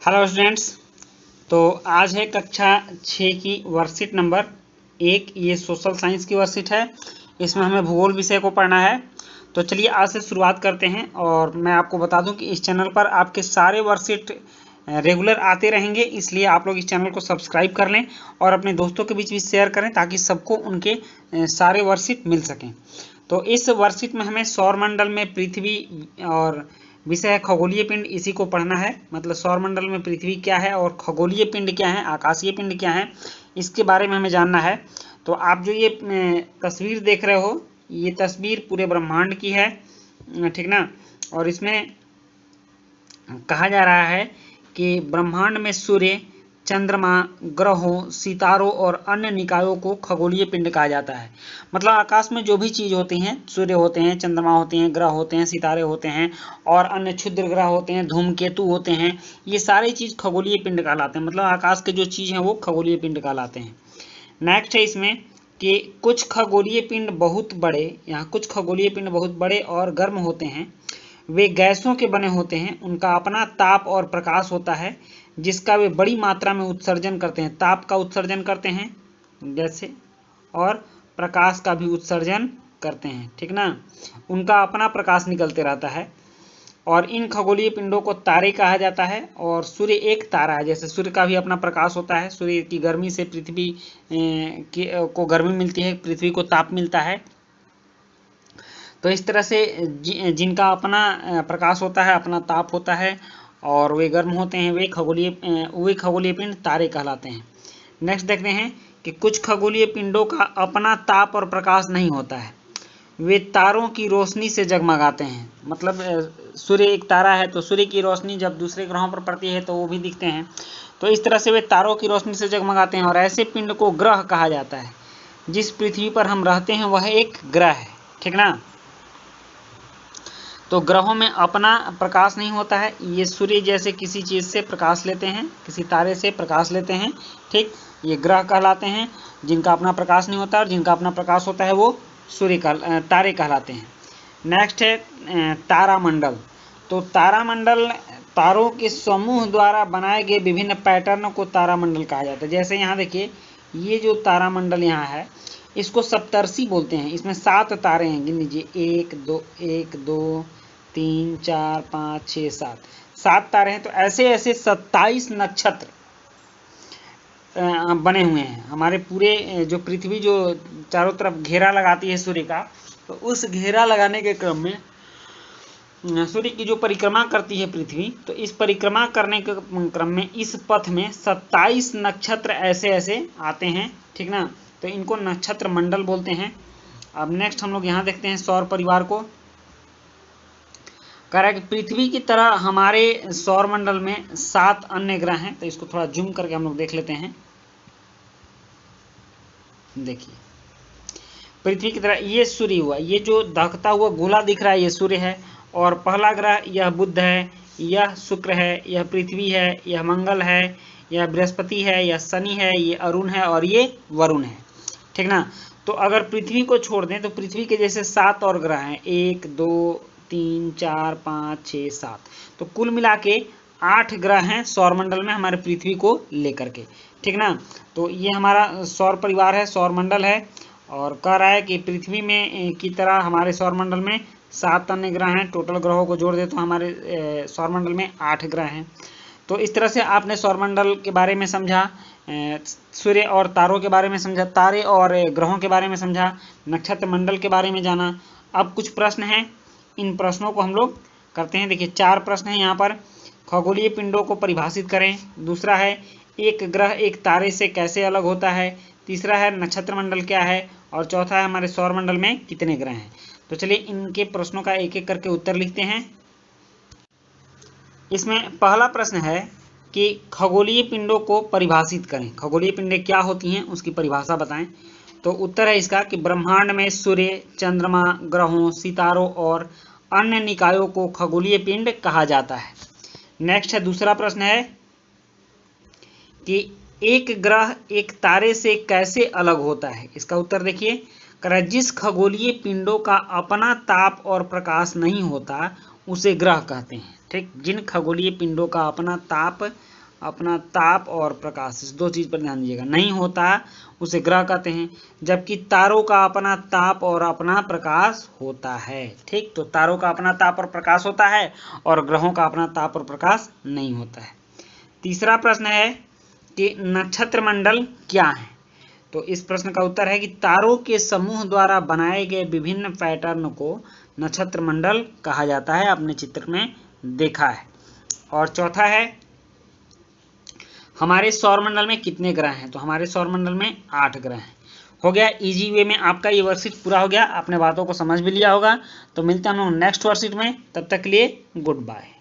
Hello students. तो आज है कक्षा 6 की वर्कशीट नंबर 1। ये सोशल साइंस की वर्कशीट है। इसमें हमें भूगोल विषय को पढ़ना है। तो चलिए आज से शुरुआत करते हैं। और मैं आपको बता दूं कि इस चैनल पर आपके सारे वर्कशीट रेगुलर आते रहेंगे, इसलिए आप लोग इस चैनल को सब्सक्राइब कर लें और अपने दोस्तों के बीच भी शेयर करें ताकि सबको उनके सारे वर्कशीट मिल सकें। तो इस वर्कशीट में हमें सौरमंडल में पृथ्वी और विषय है खगोलीय पिंड, इसी को पढ़ना है। मतलब सौरमंडल में पृथ्वी क्या है और खगोलीय पिंड क्या है, आकाशीय पिंड क्या है, इसके बारे में हमें जानना है। तो आप जो ये तस्वीर देख रहे हो, ये तस्वीर पूरे ब्रह्मांड की है, ठीक ना। और इसमें कहा जा रहा है कि ब्रह्मांड में सूर्य, चंद्रमा, ग्रहों, सितारों और अन्य निकायों को खगोलीय पिंड कहा जाता है। मतलब आकाश में जो भी चीज होती हैं, सूर्य होते हैं, चंद्रमा होते हैं, ग्रह होते हैं, सितारे होते हैं और अन्य क्षुद्र ग्रह होते हैं, धूमकेतु होते हैं, ये सारी चीज खगोलीय पिंड कहलाते हैं। मतलब आकाश के जो चीज हैं वो खगोलीय पिंड कहलाते हैं। नेक्स्ट है इसमें कि कुछ खगोलीय पिंड बहुत बड़े, यहाँ कुछ खगोलीय पिंड बहुत बड़े और गर्म होते हैं। वे गैसों के बने होते हैं, उनका अपना ताप और प्रकाश होता है जिसका वे बड़ी मात्रा में उत्सर्जन करते हैं। ताप का उत्सर्जन करते हैं जैसे, और प्रकाश का भी उत्सर्जन करते हैं, ठीक ना। उनका अपना प्रकाश निकलते रहता है। और इन खगोलीय पिंडों को तारे कहा जाता है। और सूर्य एक तारा है, जैसे सूर्य का भी अपना प्रकाश होता है। सूर्य की गर्मी से पृथ्वी को गर्मी मिलती है, पृथ्वी को ताप मिलता है। तो इस तरह से जिनका अपना प्रकाश होता है, अपना ताप होता है और वे गर्म होते हैं, वे खगोलीय पिंड तारे कहलाते हैं। नेक्स्ट देखते हैं कि कुछ खगोलीय पिंडों का अपना ताप और प्रकाश नहीं होता है, वे तारों की रोशनी से जगमगाते हैं। मतलब सूर्य एक तारा है, तो सूर्य की रोशनी जब दूसरे ग्रहों पर पड़ती है तो वो भी दिखते हैं। तो इस तरह से वे तारों की रोशनी से जगमगाते हैं। और ऐसे पिंड को ग्रह कहा जाता है। जिस पृथ्वी पर हम रहते हैं वह एक ग्रह है, ठीक ना। तो ग्रहों में अपना प्रकाश नहीं होता है। ये सूर्य जैसे किसी चीज से प्रकाश लेते हैं, किसी तारे से प्रकाश लेते हैं, ठीक। ये ग्रह कहलाते हैं जिनका अपना प्रकाश नहीं होता, और जिनका अपना प्रकाश होता है वो तारे कहलाते हैं। नेक्स्ट है तारामंडल। तो तारामंडल तारों के समूह द्वारा बनाए गए विभिन्न पैटर्न को तारामंडल कहा जाता है। जैसे यहाँ देखिए, ये जो तारामंडल यहाँ है इसको सप्तर्षि बोलते हैं। इसमें 7 तारे हैं, गिन लीजिए, 1 2 3 4 5 6 7 तारे हैं। तो ऐसे ऐसे 27 नक्षत्र बने हुए हैं। हमारे पूरे जो पृथ्वी जो चारों तरफ घेरा लगाती है सूर्य का, तो उस घेरा लगाने के क्रम में सूर्य की जो परिक्रमा करती है पृथ्वी, तो इस परिक्रमा करने के क्रम में इस पथ में 27 नक्षत्र ऐसे ऐसे आते हैं, ठीक ना। तो इनको नक्षत्र मंडल बोलते हैं। अब नेक्स्ट हम लोग यहाँ देखते हैं सौर परिवार को। कह रहा है कि पृथ्वी की तरह हमारे सौर मंडल में 7 अन्य ग्रह हैं। तो इसको थोड़ा जूम करके हम लोग देख लेते हैं। देखिए, पृथ्वी की तरह ये सूर्य हुआ, ये जो दहकता हुआ गोला दिख रहा है ये सूर्य है। और पहला ग्रह यह बुध है, यह शुक्र है, यह पृथ्वी है, यह मंगल है, यह बृहस्पति है, यह शनि है, ये अरुण है और ये वरुण है, ठीक ना। तो अगर पृथ्वी को छोड़ दें तो पृथ्वी के जैसे 7 और ग्रह हैं, 1 2 3 4 5 6 7। तो कुल मिला के 8 ग्रह हैं सौरमंडल में हमारे पृथ्वी को लेकर के, ठीक ना। तो ये हमारा सौर परिवार है, सौरमंडल है। और कह रहा है कि पृथ्वी में की तरह हमारे सौरमंडल में 7 अन्य ग्रह हैं। टोटल ग्रहों को जोड़ दे तो हमारे सौरमंडल में 8 ग्रह हैं। तो इस तरह से आपने सौरमंडल के बारे में समझा, सूर्य और तारों के बारे में समझा, तारे और ग्रहों के बारे में समझा, नक्षत्र मंडल के बारे में जाना। अब कुछ प्रश्न हैं, इन प्रश्नों को हम लोग करते हैं। देखिए, 4 प्रश्न हैं यहाँ पर। खगोलीय पिंडों को परिभाषित करें। दूसरा है एक ग्रह एक तारे से कैसे अलग होता है। तीसरा है नक्षत्र मंडल क्या है। और चौथा है हमारे सौरमंडल में कितने ग्रह हैं। तो चलिए इनके प्रश्नों का एक एक करके उत्तर लिखते हैं। इसमें पहला प्रश्न है कि खगोलीय पिंडों को परिभाषित करें। खगोलीय पिंडें क्या होती हैं उसकी परिभाषा बताएं। तो उत्तर है इसका कि ब्रह्मांड में सूर्य, चंद्रमा, ग्रहों, सितारों और अन्य निकायों को खगोलीय पिंड कहा जाता है। नेक्स्ट है, दूसरा प्रश्न है कि एक ग्रह एक तारे से कैसे अलग होता है। इसका उत्तर देखिए, जिस खगोलीय पिंडों का अपना ताप और प्रकाश नहीं होता उसे ग्रह कहते हैं, ठीक। जिन खगोलीय पिंडों का अपना ताप अपना ताप और प्रकाश, इस दो चीज पर ध्यान दीजिएगा, नहीं होता उसे ग्रह कहते हैं, जबकि तारों का अपना ताप और अपना प्रकाश होता है। ठीक, तो तारों का अपना ताप और प्रकाश होता है और ग्रहों का अपना ताप और प्रकाश नहीं होता है। तीसरा प्रश्न है कि नक्षत्र मंडल क्या है? तो इस प्रश्न का उत्तर है कि तारों के समूह द्वारा बनाए गए विभिन्न पैटर्न को नक्षत्र मंडल कहा जाता है, आपने चित्र में देखा है। और चौथा है हमारे सौरमंडल में कितने ग्रह हैं? तो हमारे सौरमंडल में 8 ग्रह हैं। हो गया इजी वे में, आपका ये वर्कशीट पूरा हो गया, आपने बातों को समझ भी लिया होगा। तो मिलते हैं हम लोग नेक्स्ट वर्कशीट में, तब तक के लिए गुड बाय।